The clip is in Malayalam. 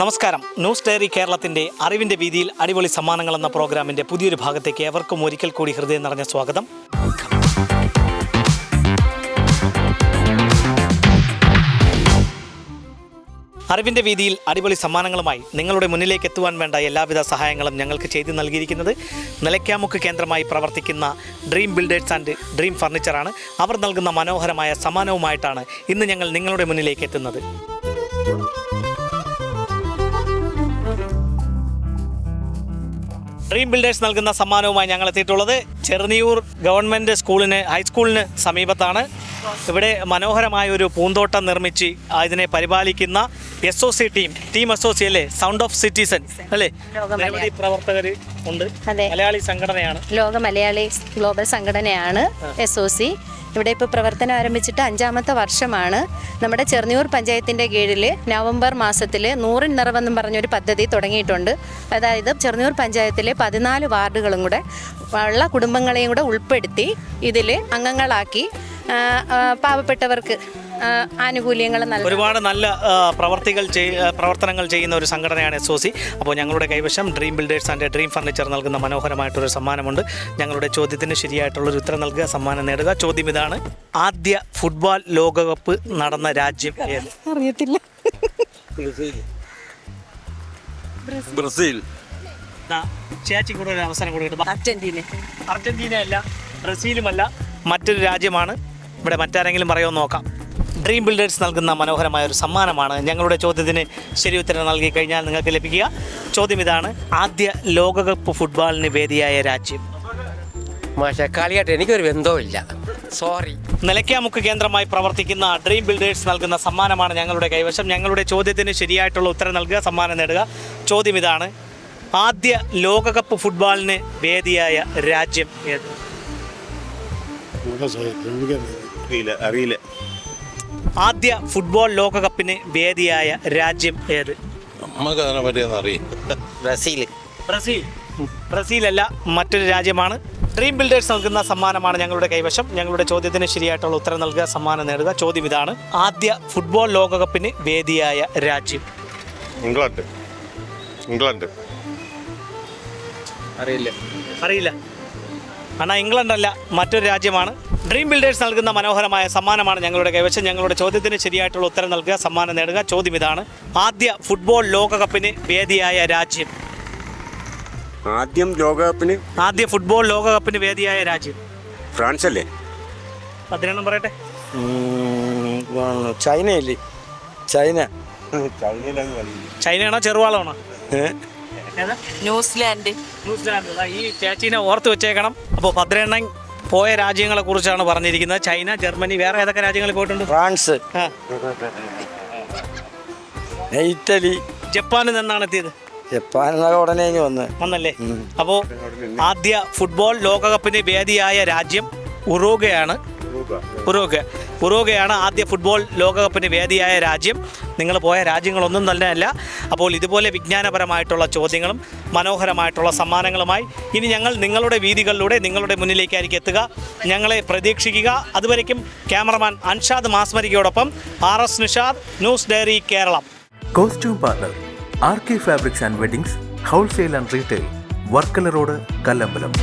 നമസ്കാരം. ന്യൂസ് ഡയറി കേരളത്തിൻ്റെ അറിവിൻ്റെ വീതിയിൽ അടിപൊളി സമ്മാനങ്ങൾ എന്ന പ്രോഗ്രാമിൻ്റെ പുതിയൊരു ഭാഗത്തേക്ക് ഏവർക്കും ഒരിക്കൽ കൂടി ഹൃദയം നിറഞ്ഞ സ്വാഗതം. അറിവിൻ്റെ വീതിയിൽ അടിപൊളി സമ്മാനങ്ങളുമായി നിങ്ങളുടെ മുന്നിലേക്ക് എത്തുവാൻ വേണ്ട എല്ലാവിധ സഹായങ്ങളും ഞങ്ങൾക്ക് ചെയ്തു നൽകിയിരിക്കുന്നത് നിലയ്ക്കാമുക്ക് കേന്ദ്രമായി പ്രവർത്തിക്കുന്ന ഡ്രീം ബിൽഡേഴ്സ് ആൻഡ് ഡ്രീം ഫർണിച്ചറാണ്. അവർ നൽകുന്ന മനോഹരമായ സമ്മാനവുമായിട്ടാണ് ഇന്ന് ഞങ്ങൾ നിങ്ങളുടെ മുന്നിലേക്ക് എത്തുന്നത്. ഡ്രീം ബിൽഡേഴ്സ് നൽകുന്ന സമ്മാനവുമായി ഞങ്ങൾ എത്തിയിട്ടുള്ളത് ചെറുനിയൂർ ഗവൺമെൻറ് ഹൈസ്കൂളിന് സമീപത്താണ്. ഇവിടെ മനോഹരമായ ഒരു പൂന്തോട്ടം നിർമ്മിച്ച് ഇതിനെ പരിപാലിക്കുന്ന SOC ടീം SOC അല്ലേ, സൗണ്ട് ഓഫ് സിറ്റിസൺ അല്ലേ, നിരവധി പ്രവർത്തകർ ഉണ്ട്. മലയാളി സംഘടനയാണ്, ലോക മലയാളി ഗ്ലോബൽ സംഘടനയാണ് SOC. ഇവിടെ ഇപ്പോൾ പ്രവർത്തനം ആരംഭിച്ചിട്ട് 5ാമത്തെ വർഷമാണ്. നമ്മുടെ ചെറുനിയൂർ പഞ്ചായത്തിൻ്റെ കീഴിൽ നവംബർ മാസത്തിൽ 100 നിറവെന്നും പറഞ്ഞൊരു പദ്ധതി തുടങ്ങിയിട്ടുണ്ട്. അതായത് ചെറുനിയൂർ പഞ്ചായത്തിലെ 14 വാർഡുകളും കൂടെ ഉള്ള കുടുംബങ്ങളെയും കൂടെ ഉൾപ്പെടുത്തി ഇതിൽ അംഗങ്ങളാക്കി പാവപ്പെട്ടവർക്ക് ആനുകൂല്യങ്ങൾ ഒരുപാട് നല്ല പ്രവർത്തനങ്ങൾ ചെയ്യുന്ന ഒരു സംഘടനയാണ് SOC. അപ്പോൾ ഞങ്ങളുടെ കൈവശം dream builders and dream furniture നൽകുന്ന മനോഹരമായിട്ടൊരു സമ്മാനമുണ്ട്. ഞങ്ങളുടെ ചോദ്യത്തിന് ശരിയായിട്ടുള്ളൊരു ഉത്തരം നൽകുക, സമ്മാനം നേടുക. ചോദ്യം ഇതാണ്: ആദ്യ ഫുട്ബോൾ ലോകകപ്പ് നടന്ന രാജ്യം ഏത്? അറിയത്തില്ല. ബ്രസീൽ. ചേച്ചി കൂടെ ഒരു അവസരം കൊടുക്കട്ടെ. അർജന്റീന അല്ല, ബ്രസീലുമല്ല, മറ്റൊരു രാജ്യമാണ്. ഇവിടെ മറ്റാരെങ്കിലും പറയുമോ നോക്കാം. ഡ്രീം ബിൽഡേഴ്സ് നൽകുന്ന മനോഹരമായ ഒരു സമ്മാനമാണ്. ഞങ്ങളുടെ ചോദ്യത്തിന് ശരി ഉത്തരം നൽകി കഴിഞ്ഞാൽ നിങ്ങൾക്ക് ലഭിക്കുക. ചോദ്യം ഇതാണ്: ആദ്യ ലോകകപ്പ് ഫുട്ബോളിന് വേദിയായ രാജ്യം? കളിയാട്ടെ, എനിക്കൊരു ബന്ധവുമില്ല, സോറി. നിലയ്ക്കാമുക്ക് കേന്ദ്രമായി പ്രവർത്തിക്കുന്ന ഡ്രീം ബിൽഡേഴ്സ് നൽകുന്ന സമ്മാനമാണ് ഞങ്ങളുടെ കൈവശം. ഞങ്ങളുടെ ചോദ്യത്തിന് ശരിയായിട്ടുള്ള ഉത്തരം നൽകുക, സമ്മാനം നേടുക. ചോദ്യം ഇതാണ്: ആദ്യ ലോകകപ്പ് ഫുട്ബോളിന് വേദിയായ രാജ്യം ഏത്? അറിയില്ല. ആദ്യ ഫുട്ബോൾ ലോകകപ്പിന് വേദിയായ രാജ്യം ഏത്? ബ്രസീലല്ല, മറ്റൊരു രാജ്യമാണ്. ഡ്രീം ബിൽഡേഴ്സ് നൽകുന്ന സമ്മാനമാണ് ഞങ്ങളുടെ കൈവശം. ഞങ്ങളുടെ ചോദ്യത്തിന് ശരിയായിട്ടുള്ള ഉത്തരം നൽകുക, സമ്മാനം നേടുക. ചോദ്യം ഇതാണ്: ആദ്യ ഫുട്ബോൾ ലോകകപ്പിന് വേദിയായ രാജ്യം? ഇംഗ്ലണ്ട്. അറിയില്ല അണ്ണാ, ഇംഗ്ലണ്ട് അല്ല, മറ്റൊരു രാജ്യമാണ്. ഡ്രീം ബിൽഡേഴ്സ് നൽകുന്ന മനോഹരമായ സമ്മാനമാണ് ഞങ്ങളുടെ കൈവശം. ഞങ്ങളുടെ ചോദ്യത്തിന് ശരിയായിട്ടുള്ള ഉത്തരം നൽകുക, സമ്മാനം നേടുക. ചോദ്യം ഇതാണ്: ആദ്യ ഫുട്ബോൾ ലോകകപ്പിന് വേദിയായ രാജ്യം? ആദ്യ ഫുട്ബോൾ ലോകകപ്പിന് വേദിയായ രാജ്യം ഫ്രാൻസ് അല്ലേ? 10 പറയട്ടെ. ചൈനയല്ലേ? ചൈനയാണോ ചെറുവാളാണോ? ന്യൂസിലാൻഡ്. ഈ ചേച്ചീനെ ഓർത്ത് വെച്ചേക്കണം. അപ്പോൾ 10 പോയ രാജ്യങ്ങളെ കുറിച്ചാണ് പറഞ്ഞിരിക്കുന്നത്. ചൈന, ജർമ്മനി, വേറെ ഏതൊക്കെ രാജ്യങ്ങളിൽ പോയിട്ടുണ്ട്? France, Italy. ജപ്പാനിൽ നിന്നാണ് എത്തിയത്? ജപ്പാൻ ഉടനെ വന്നല്ലേ. അപ്പോൾ ആദ്യ ഫുട്ബോൾ ലോകകപ്പിന് വേദിയായ രാജ്യം ഉറുഗ്വേയാണ്. ഉറുഗ്വേയാണ് ആദ്യ ഫുട്ബോൾ ലോകകപ്പിന് വേദിയായ രാജ്യം. നിങ്ങൾ പോയ രാജ്യങ്ങളൊന്നും തന്നെയല്ല. അപ്പോൾ ഇതുപോലെ വിജ്ഞാനപരമായിട്ടുള്ള ചോദ്യങ്ങളും മനോഹരമായിട്ടുള്ള സമ്മാനങ്ങളുമായി ഇനി ഞങ്ങൾ നിങ്ങളുടെ വീതികളിലൂടെ നിങ്ങളുടെ മുന്നിലേക്കായിരിക്കും എത്തുക. ഞങ്ങളെ പ്രതീക്ഷിക്കുക. അതുവരയ്ക്കും ക്യാമറമാൻ അൻഷാദ് മാസ്മരികയോടൊപ്പം RS Nishad, news diary Keralam. Costume partner RK fabrics and weddings, wholesale and retail, Varkala road, Kallambalam.